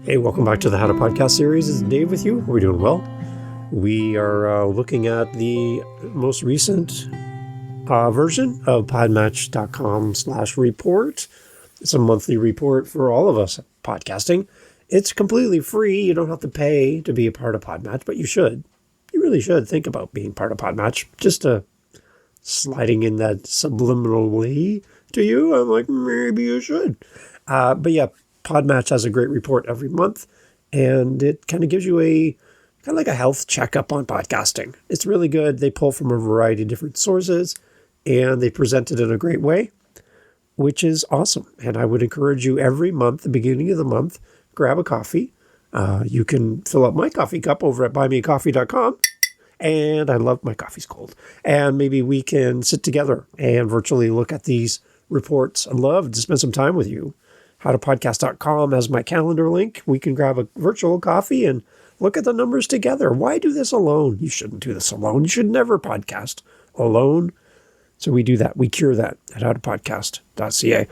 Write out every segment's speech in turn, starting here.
Hey, welcome back to the How to Podcast series. It's Dave with you. We're doing well. We are looking at the most recent version of podmatch.com/report. It's a monthly report for all of us podcasting. It's completely free. You don't have to pay to be a part of PodMatch, but you should. You really should think about being part of PodMatch. Just sliding in that subliminally to you. I'm like, maybe you should. But yeah, PodMatch has a great report every month, and it kind of gives you kind of like a health checkup on podcasting. It's really good. They pull from a variety of different sources, and they present it in a great way, which is awesome. And I would encourage you every month, the beginning of the month, grab a coffee. You can fill up my coffee cup over at buymeacoffee.com. And I love my coffee's cold. And maybe we can sit together and virtually look at these reports. I'd love to spend some time with you. Howtopodcast.com has my calendar link. We can grab a virtual coffee and look at the numbers together. Why do this alone? You shouldn't do this alone. You should never podcast alone. So we do that. We cure that at howtopodcast.ca.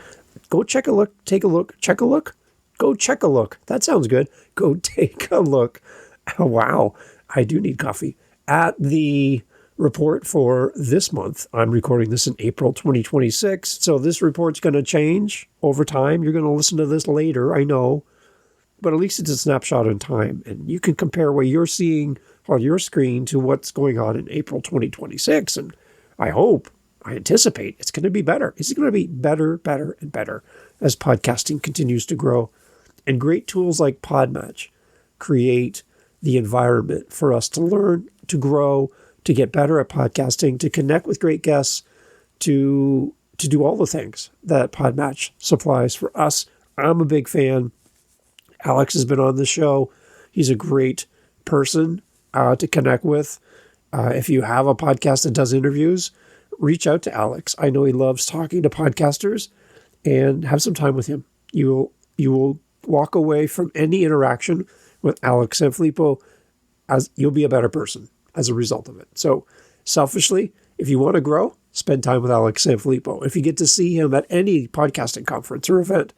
Go check a look. Take a look. Check a look. Go check a look. That sounds good. Go take a look. Oh, wow. I do need coffee. At the report for this month, I'm recording this in April 2026, so this report's going to change over time. You're going to listen to this later, I know, but at least it's a snapshot in time, and you can compare what you're seeing on your screen to what's going on in April 2026, and I anticipate it's going to be better. It's going to be better, better, and better as podcasting continues to grow, and great tools like PodMatch create the environment for us to learn, to grow, to get better at podcasting, to connect with great guests, to do all the things that PodMatch supplies for us. I'm a big fan. Alex has been on the show. He's a great person to connect with. If you have a podcast that does interviews, reach out to Alex. I know he loves talking to podcasters, and have some time with him. You will walk away from any interaction with Alex Sanfilippo as you'll be a better person as a result of it. So selfishly, if you want to grow, spend time with Alex Sanfilippo. If you get to see him at any podcasting conference or event,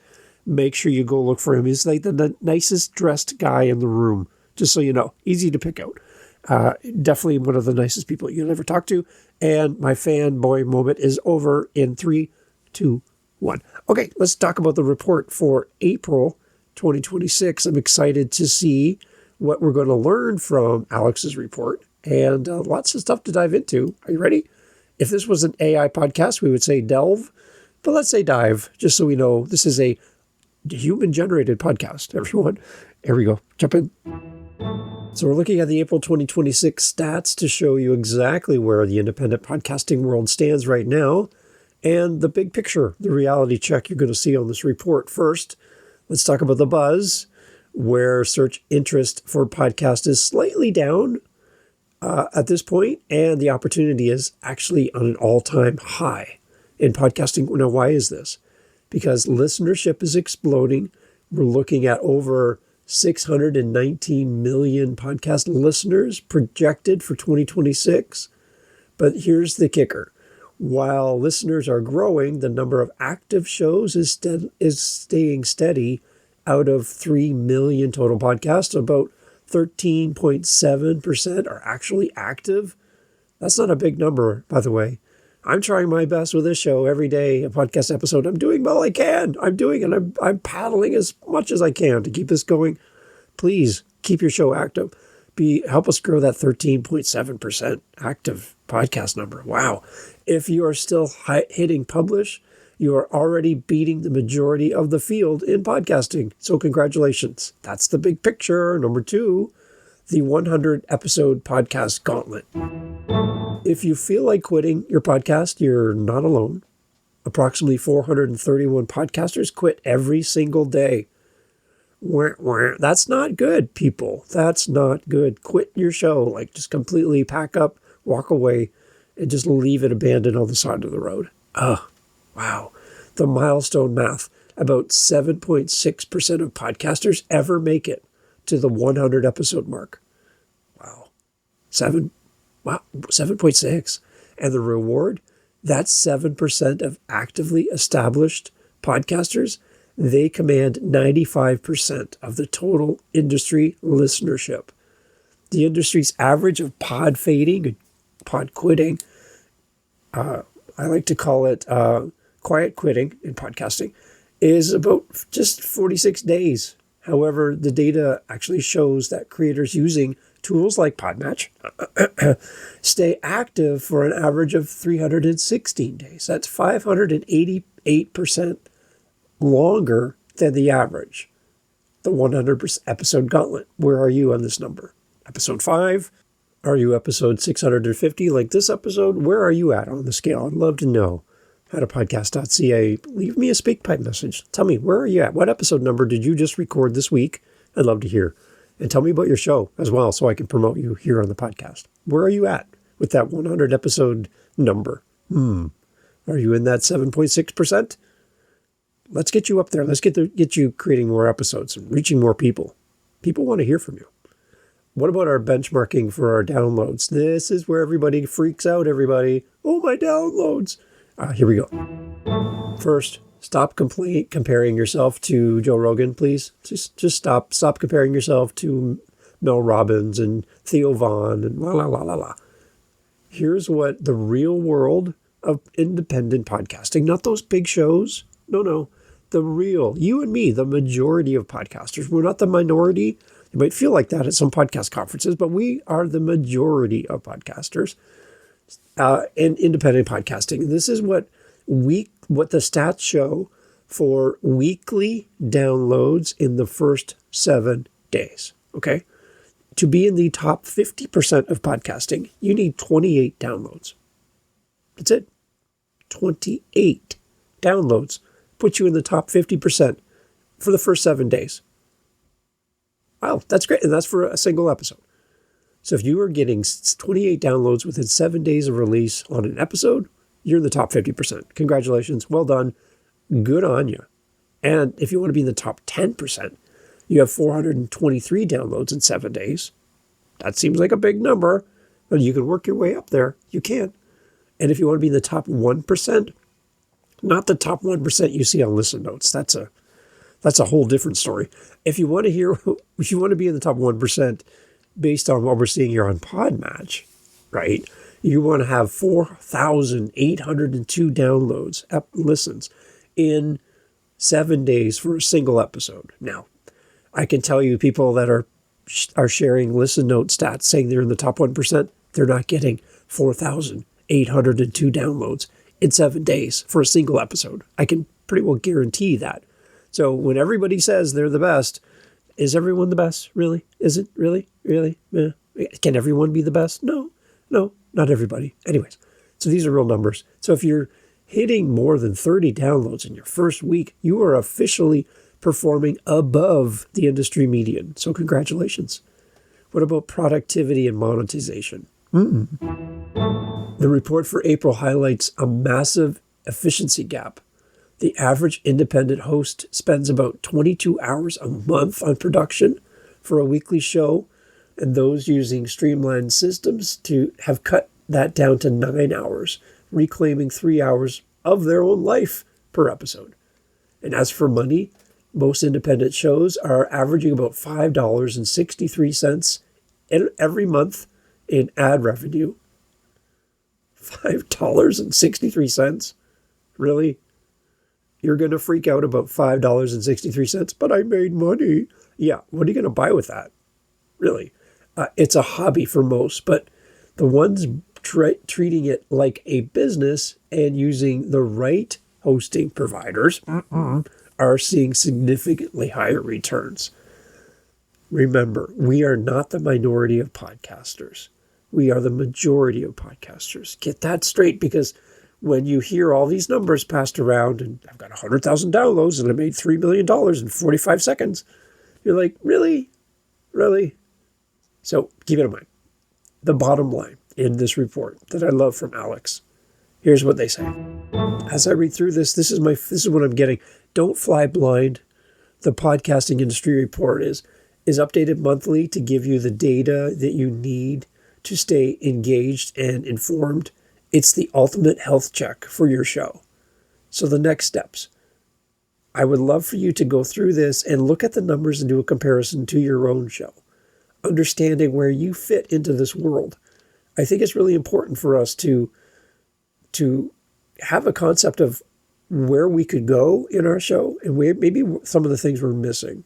make sure you go look for him. He's like the nicest dressed guy in the room, just so you know. Easy to pick out. Definitely one of the nicest people you'll ever talk to. And my fanboy moment is over in 3, 2, 1. Okay, let's talk about the report for April 2026. I'm excited to see what we're going to learn from Alex's report, and lots of stuff to dive into. Are you ready? If this was an AI podcast, we would say delve, but let's say dive, just so we know this is a human-generated podcast, everyone. Here we go. Jump in. So we're looking at the April 2026 stats to show you exactly where the independent podcasting world stands right now, and the big picture, the reality check you're going to see on this report. First, let's talk about the buzz, where search interest for podcast is slightly down at this point, and the opportunity is actually on an all-time high in podcasting. Now, why is this? Because listenership is exploding. We're looking at over 619 million podcast listeners projected for 2026. But here's the kicker. While listeners are growing, the number of active shows is staying steady. Out of 3 million total podcasts, about 13.7% are actually active. That's not a big number, by the way. I'm trying my best with this show every day, a podcast episode. I'm doing all I can. I'm paddling as much as I can to keep this going. Please keep your show active. Help us grow that 13.7% active podcast number. Wow. If you are still hitting publish, you are already beating the majority of the field in podcasting. So congratulations. That's the big picture. Number 2, the 100 episode podcast gauntlet. If you feel like quitting your podcast, you're not alone. Approximately 431 podcasters quit every single day. That's not good, people. That's not good. Quit your show. Like, just completely pack up, walk away, and just leave it abandoned on the side of the road. Wow. The milestone math. About 7.6% of podcasters ever make it to the 100 episode mark. Wow. 7.6. And the reward? That's 7% of actively established podcasters. They command 95% of the total industry listenership. The industry's average of pod fading and pod quitting, I like to call it quiet quitting in podcasting, is about just 46 days. However, the data actually shows that creators using tools like PodMatch stay active for an average of 316 days. That's 588% longer than the average. The 100 episode gauntlet. Where are you on this number? Episode 5? Are you episode 650 like this episode? Where are you at on the scale? I'd love to know. Howtopodcast.ca. Leave me a SpeakPipe message. Tell me, where are you at? What episode number did you just record this week? I'd love to hear. And tell me about your show as well so I can promote you here on the podcast. Where are you at with that 100 episode number? Are you in that 7.6%? Let's get you up there. Let's get you creating more episodes and reaching more people. People want to hear from you. What about our benchmarking for our downloads? This is where everybody freaks out, everybody. Oh, my downloads. Here we go. First, stop comparing yourself to Joe Rogan, please. Just stop. Stop comparing yourself to Mel Robbins and Theo Vaughn and la, la, la, la, la. Here's what the real world of independent podcasting, not those big shows. No. The real, you and me, the majority of podcasters. We're not the minority. You might feel like that at some podcast conferences, but we are the majority of podcasters in independent podcasting. This is what the stats show for weekly downloads in the first 7 days. Okay. To be in the top 50% of podcasting, you need 28 downloads. That's it. 28 downloads put you in the top 50% for the first 7 days. Wow, that's great. And that's for a single episode. So if you are getting 28 downloads within 7 days of release on an episode, you're in the top 50%. Congratulations. Well done. Good on you. And if you want to be in the top 10%, you have 423 downloads in 7 days. That seems like a big number, but you can work your way up there. You can. And if you want to be in the top 1%, not the top 1% you see on Listen Notes. That's a whole different story. If you want to be in the top 1% based on what we're seeing here on PodMatch, right? You want to have 4,802 downloads, listens in 7 days for a single episode. Now, I can tell you people that are sharing Listen Note stats saying they're in the top 1%, they're not getting 4,802 downloads in 7 days for a single episode. I can pretty well guarantee that. So when everybody says they're the best, is everyone the best? Really? Is it really? Really? Yeah. Can everyone be the best? No, not everybody. Anyways, so these are real numbers. So if you're hitting more than 30 downloads in your first week, you are officially performing above the industry median. So congratulations. What about productivity and monetization? The report for April highlights a massive efficiency gap. The average independent host spends about 22 hours a month on production for a weekly show, and those using streamlined systems to have cut that down to 9 hours, reclaiming 3 hours of their own life per episode. And as for money, most independent shows are averaging about $5.63 every month in ad revenue. $5.63? Really? You're going to freak out about $5.63, but I made money. Yeah, what are you going to buy with that? Really? It's a hobby for most, but the ones treating it like a business and using the right hosting providers are seeing significantly higher returns. Remember, we are not the minority of podcasters. We are the majority of podcasters. Get that straight, because when you hear all these numbers passed around, and I've got 100,000 downloads and I made $3 million in 45 seconds, you're like, really? Really? So keep it in mind. The bottom line in this report that I love from Alex, here's what they say. As I read through this is what I'm getting. Don't fly blind. The podcasting industry report is updated monthly to give you the data that you need to stay engaged and informed. It's the ultimate health check for your show. So the next steps. I would love for you to go through this and look at the numbers and do a comparison to your own show, understanding where you fit into this world. I think it's really important for us to have a concept of where we could go in our show and maybe some of the things we're missing.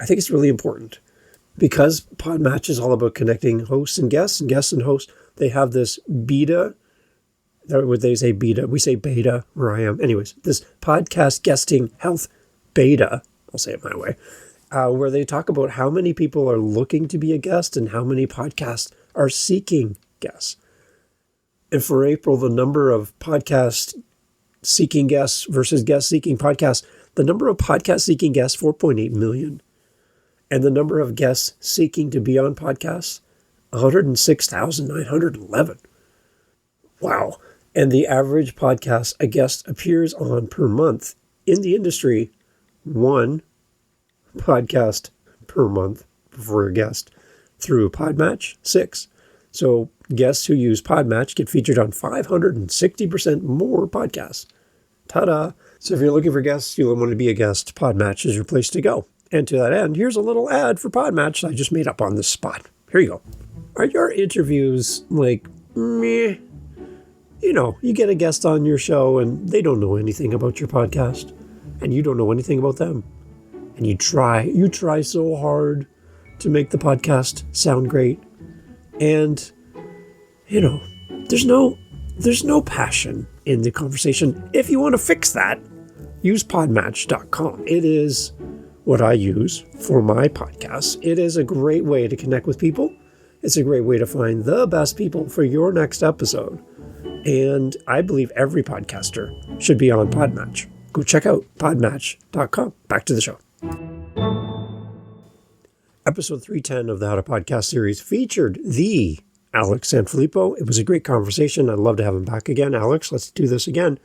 I think it's really important because PodMatch is all about connecting hosts and guests and hosts. They have this beta. Would they say beta? We say beta where I am. Anyways, this podcast guesting health beta, I'll say it my way, where they talk about how many people are looking to be a guest and how many podcasts are seeking guests. And for April, the number of podcast seeking guests versus guest seeking podcasts, the number of podcast seeking guests, 4.8 million. And the number of guests seeking to be on podcasts, 106,911. Wow. And the average podcast a guest appears on per month in the industry, 1 podcast per month for a guest. Through PodMatch, 6. So guests who use PodMatch get featured on 560% more podcasts. Ta-da! So if you're looking for guests, you'll want to be a guest, PodMatch is your place to go. And to that end, here's a little ad for PodMatch I just made up on the spot. Here you go. Are your interviews like, meh? You know, you get a guest on your show and they don't know anything about your podcast and you don't know anything about them. And you try so hard to make the podcast sound great. And, you know, there's no passion in the conversation. If you want to fix that, use podmatch.com. It is what I use for my podcast. It is a great way to connect with people. It's a great way to find the best people for your next episode. And I believe every podcaster should be on PodMatch. Go check out podmatch.com. Back to the show. Episode 310 of the How to Podcast series featured the Alex Sanfilippo. It was a great conversation. I'd love to have him back again. Alex, let's do this again.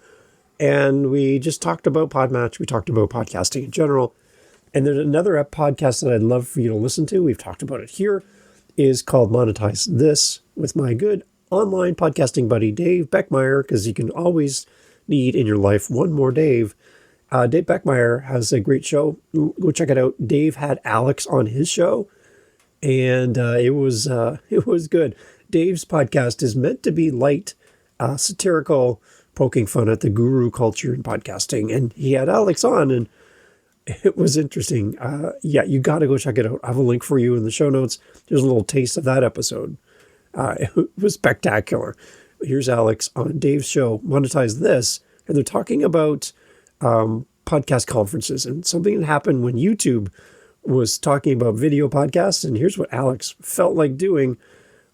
And we just talked about PodMatch. We talked about podcasting in general. And there's another podcast that I'd love for you to listen to. We've talked about it here. Is called Monetize This with my good online podcasting buddy, Dave Beckmeyer, because you can always need in your life one more Dave. Dave Beckmeyer has a great show. Go check it out. Dave had Alex on his show, and it was good. Dave's podcast is meant to be light, satirical, poking fun at the guru culture in podcasting, and he had Alex on, and it was interesting. Yeah, you got to go check it out. I have a link for you in the show notes. There's a little taste of that episode. It was spectacular. Here's Alex on Dave's show, Monetize This, and they're talking about podcast conferences and something that happened when YouTube was talking about video podcasts. And here's what Alex felt like doing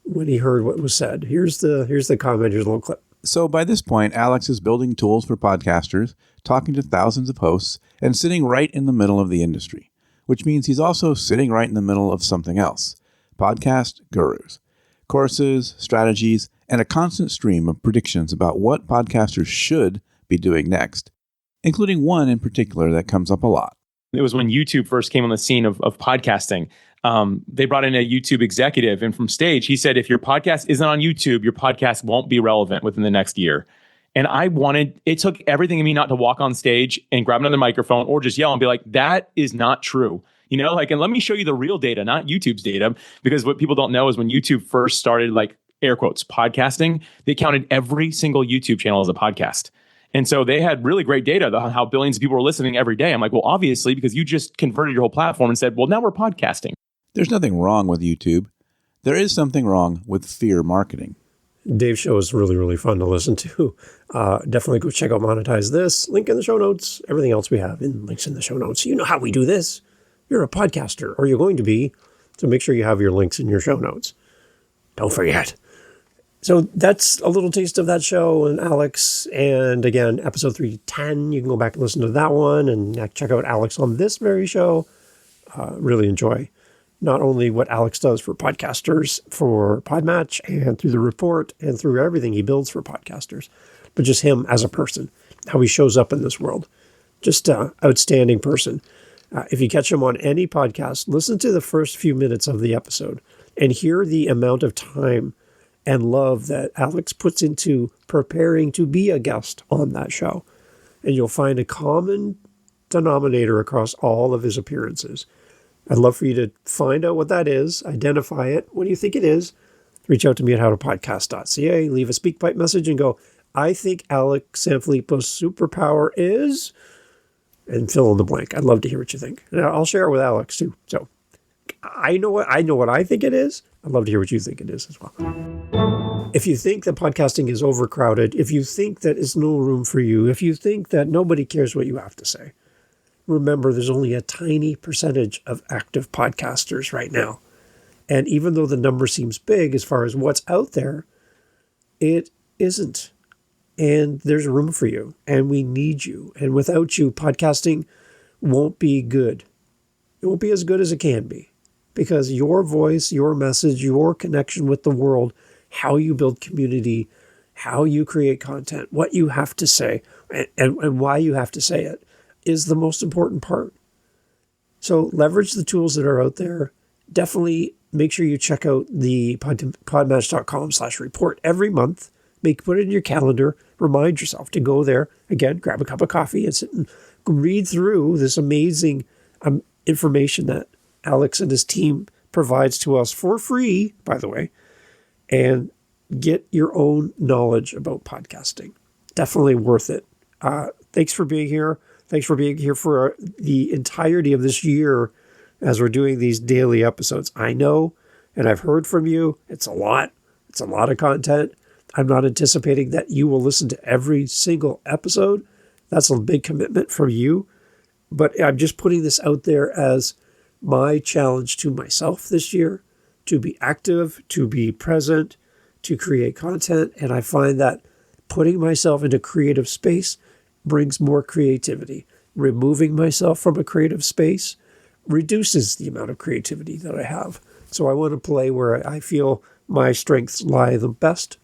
when he heard what was said. Here's the comment. Here's a little clip. So by this point, Alex is building tools for podcasters, talking to thousands of hosts, and sitting right in the middle of the industry, which means he's also sitting right in the middle of something else: podcast gurus, courses, strategies, and a constant stream of predictions about what podcasters should be doing next, including one in particular that comes up a lot. It was when YouTube first came on the scene of podcasting. They brought in a YouTube executive, and from stage, he said, if your podcast isn't on YouTube, your podcast won't be relevant within the next year. And it took everything in me not to walk on stage and grab another microphone or just yell and be like, that is not true. You know, like, and let me show you the real data, not YouTube's data, because what people don't know is when YouTube first started, like, air quotes, podcasting, they counted every single YouTube channel as a podcast. And so they had really great data on how billions of people were listening every day. I'm like, well, obviously, because you just converted your whole platform and said, well, now we're podcasting. There's nothing wrong with YouTube. There is something wrong with fear marketing. Dave's show is really, really fun to listen to. Definitely go check out Monetize This. Link in the show notes. Everything else we have in links in the show notes. You know how we do this. You're a podcaster, or you're going to be. So make sure you have your links in your show notes. Don't forget. So that's a little taste of that show and Alex. And again, episode 310, you can go back and listen to that one and check out Alex on this very show. Really enjoy not only what Alex does for podcasters for PodMatch and through the report and through everything he builds for podcasters, but just him as a person, how he shows up in this world. Just an outstanding person. If you catch him on any podcast, listen to the first few minutes of the episode and hear the amount of time and love that Alex puts into preparing to be a guest on that show. And you'll find a common denominator across all of his appearances. I'd love for you to find out what that is, identify it. What do you think it is? Reach out to me at howtopodcast.ca, leave a SpeakPipe message and go, I think Alex Sanfilippo's superpower is, and fill in the blank. I'd love to hear what you think. And I'll share it with Alex too. So I know what I think it is. I'd love to hear what you think it is as well. If you think that podcasting is overcrowded, if you think that there's no room for you, if you think that nobody cares what you have to say, remember there's only a tiny percentage of active podcasters right now. And even though the number seems big as far as what's out there, it isn't. And there's room for you, and we need you. And without you, podcasting won't be good. It won't be as good as it can be, because your voice, your message, your connection with the world, how you build community, how you create content, what you have to say, and why you have to say it is the most important part. So leverage the tools that are out there. Definitely make sure you check out the podmatch.com/report every month. Put it in your calendar. Remind yourself to go there. Again, grab a cup of coffee and sit and read through this amazing information that Alex and his team provides to us for free, by the way, and get your own knowledge about podcasting. Definitely worth it. Thanks for being here. Thanks for being here for the entirety of this year as we're doing these daily episodes. I know, and I've heard from you, it's a lot. It's a lot of content. I'm not anticipating that you will listen to every single episode. That's a big commitment from you. But I'm just putting this out there as my challenge to myself this year, to be active, to be present, to create content. And I find that putting myself into creative space brings more creativity. Removing myself from a creative space reduces the amount of creativity that I have. So I want to play where I feel my strengths lie the best.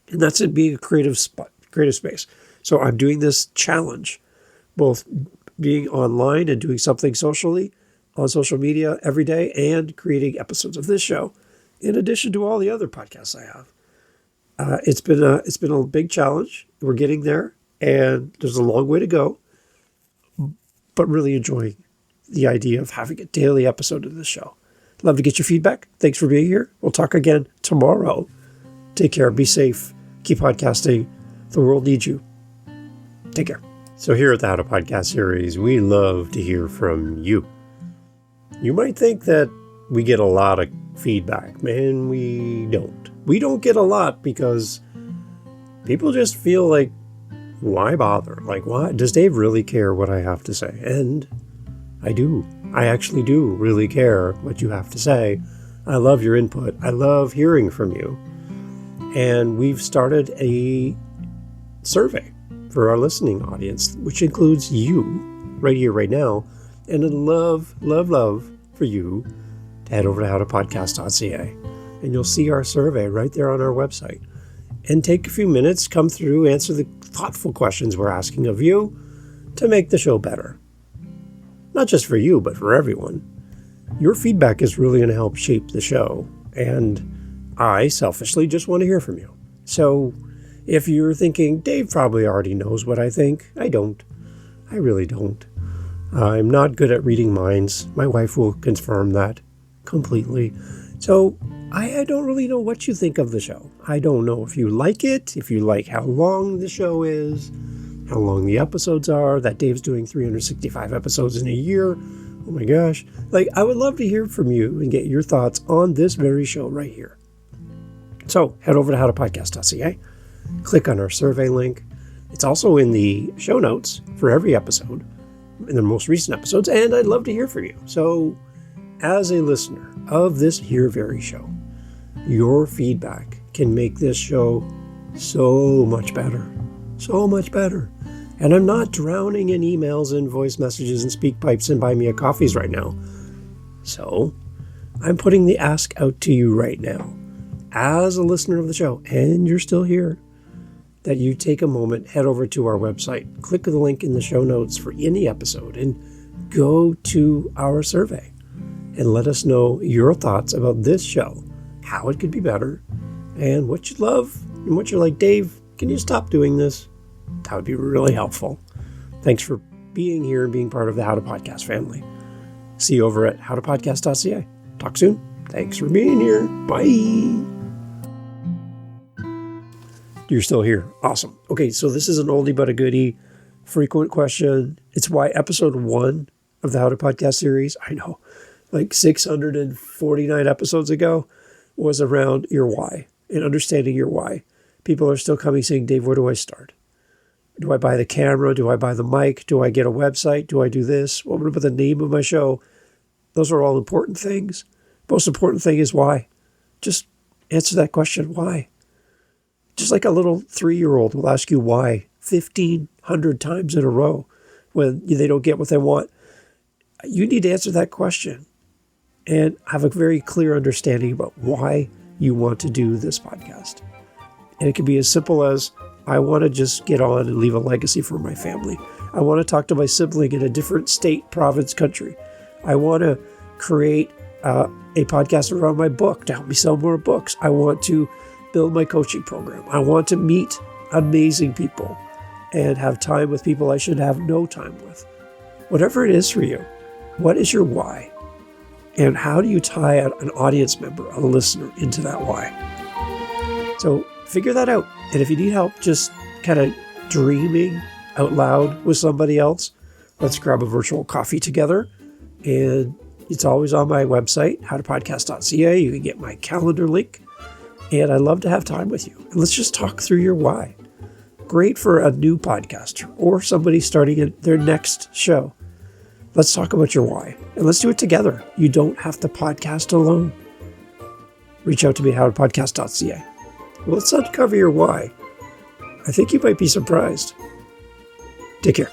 And that's in being a creative space. So I'm doing this challenge, both being online and doing something socially on social media every day and creating episodes of this show, in addition to all the other podcasts I have. It's been a big challenge. We're getting there, and there's a long way to go, but really enjoying the idea of having a daily episode of this show. Love to get your feedback. Thanks for being here. We'll talk again tomorrow. Take care. Be safe. Keep podcasting. The world needs you. Take care. So here at the How to Podcast series, we love to hear from you. You might think that we get a lot of feedback. Man, we don't. We don't get a lot because people just feel like, why bother? Like, why? Does Dave really care what I have to say? And I do. I actually do really care what you have to say. I love your input. I love hearing from you. And we've started a survey for our listening audience, which includes you right here, right now. And I'd love for you to head over to howtopodcast.ca. And you'll see our survey right there on our website. And take a few minutes, come through, answer the thoughtful questions we're asking of you to make the show better. Not just for you, but for everyone. Your feedback is really going to help shape the show. And I selfishly just want to hear from you. So if you're thinking, Dave probably already knows what I think, I don't. I really don't. I'm not good at reading minds. My wife will confirm that completely. So I don't really know what you think of the show. I don't know if you like it, if you like how long the show is, how long the episodes are, that Dave's doing 365 episodes in a year. Oh my gosh. I would love to hear from you and get your thoughts on this very show right here. So head over to howtopodcast.ca, click on our survey link. It's also in the show notes for every episode, in the most recent episodes, and I'd love to hear from you. So as a listener of this here very show, your feedback can make this show so much better. So much better. And I'm not drowning in emails and voice messages and speak pipes and buy me a coffees right now. So I'm putting the ask out to you right now, as a listener of the show, and you're still here, that you take a moment, head over to our website, click the link in the show notes for any episode, and go to our survey and let us know your thoughts about this show, how it could be better, and what you love and what you're like, Dave, can you stop doing this? That would be really helpful. Thanks for being here and being part of the How to Podcast family. See you over at howtopodcast.ca. Talk soon. Thanks for being here. Bye. You're still here. Awesome. Okay, so this is an oldie but a goodie, frequent question. It's why episode 1 of the How to Podcast series, I know, like 649 episodes ago, was around your why and understanding your why. People are still coming saying, Dave, where do I start? Do I buy the camera? Do I buy the mic? Do I get a website? Do I do this? What about the name of my show? Those are all important things. Most important thing is why. Just answer that question, why? Just like a little 3-year-old will ask you why 1,500 times in a row when they don't get what they want. You need to answer that question and have a very clear understanding about why you want to do this podcast. And it can be as simple as, I want to just get on and leave a legacy for my family. I want to talk to my sibling in a different state, province, country. I want to create a podcast around my book to help me sell more books. I want to build my coaching program. I want to meet amazing people and have time with people I should have no time with. Whatever it is for you, what is your why? And how do you tie an audience member, a listener, into that why? So figure that out. And if you need help just kind of dreaming out loud with somebody else, let's grab a virtual coffee together. And it's always on my website, howtopodcast.ca. You can get my calendar link. And I'd love to have time with you. And let's just talk through your why. Great for a new podcaster or somebody starting their next show. Let's talk about your why. And let's do it together. You don't have to podcast alone. Reach out to me at howtopodcast.ca. Let's uncover your why. I think you might be surprised. Take care.